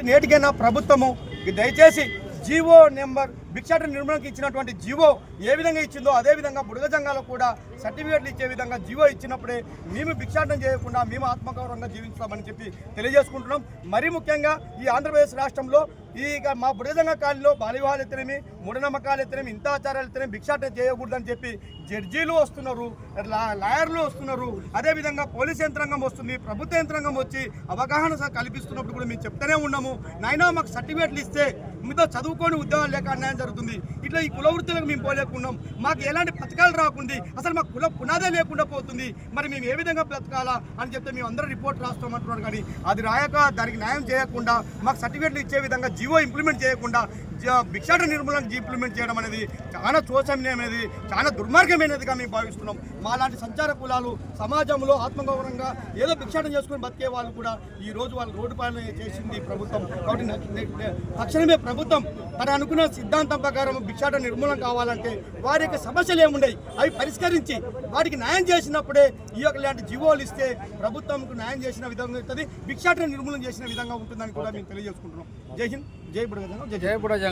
నేటికైనా ప్రభుత్వము దయచేసి GO number భిక్షాటన నిర్మూలనకి ఇచ్చినటువంటి జీవో ఏ విధంగా ఇచ్చిందో అదే విధంగా బుడగ జంగాలకు కూడా సర్టిఫికేట్లు ఇచ్చే విధంగా జీవో ఇచ్చినప్పుడే మేము భిక్షాటన చేయకుండా మేము ఆత్మగౌరవంగా జీవిస్తామని చెప్పి తెలియజేసుకుంటున్నాం. మరీ ముఖ్యంగా ఈ ఆంధ్రప్రదేశ్ రాష్ట్రంలో మా బుడగజంగ కాలంలో బాల్యవివాహాలు ఎత్తనేమి, మూఢనమ్మకాలు ఎత్తనేమి, ఇంత ఆచారాలు ఎత్తనేమి, భిక్షాటన చేయకూడదని చెప్పి జడ్జీలు వస్తున్నారు, లాయర్లు వస్తున్నారు, అదేవిధంగా పోలీస్ యంత్రాంగం వస్తుంది, ప్రభుత్వ యంత్రాంగం వచ్చి అవగాహన కల్పిస్తున్నప్పుడు కూడా మేము చెప్తూనే ఉన్నాము. నాయనా మాకు సర్టిఫికేట్లు ఇస్తే మీతో చదువుకొని ఉద్యోగాలు లేక అన్యాయం జరుగుతుంది, ఇట్లా ఈ కుల వృత్తులకు మేము పోలేకున్నాం, మాకు ఎలాంటి పథకాలు రాకుండా అసలు మాకు కుల పునాదే లేకుండా పోతుంది, మరి మేము ఏ విధంగా బ్రతకాలా అని చెప్తే మేము అందరూ రిపోర్ట్ రాస్తామంటున్నారు. కానీ అది రాయక దానికి న్యాయం చేయకుండా మాకు సర్టిఫికేట్లు ఇచ్చే విధంగా జీవో ఇంప్లిమెంట్ చేయకుండా భిక్షాటన నిర్మూలన ఇంప్లిమెంట్ చేయడం అనేది చాలా శోచనీయమైనది, చాలా దుర్మార్గమైనదిగా మేము భావిస్తున్నాం. మాలాంటి సంచార కులాలు సమాజంలో ఆత్మగౌరవంగా ఏదో భిక్షాటన చేసుకుని బతికే వాళ్ళు కూడా ఈ రోజు వాళ్ళు రోడ్డు పాలన చేసింది ప్రభుత్వం. కాబట్టి తక్షణమే ప్రభుత్వం తన అనుకున్న సిద్ధాంతం ప్రకారం భిక్షాటన నిర్మూలన కావాలంటే వారి యొక్క సమస్యలు ఏమున్నాయి అవి పరిష్కరించి వాటికి న్యాయం చేసినప్పుడే ఈ యొక్క ఇలాంటి జీవోలు ఇస్తే ప్రభుత్వంకు న్యాయం చేసిన విధంగా ఉంటుంది, భిక్షాటన నిర్మూలన చేసిన విధంగా ఉంటుందని కూడా మేము తెలియజేసుకుంటున్నాం. జై హింద్, జై బుడగజంగ, జై బుడగజంగ.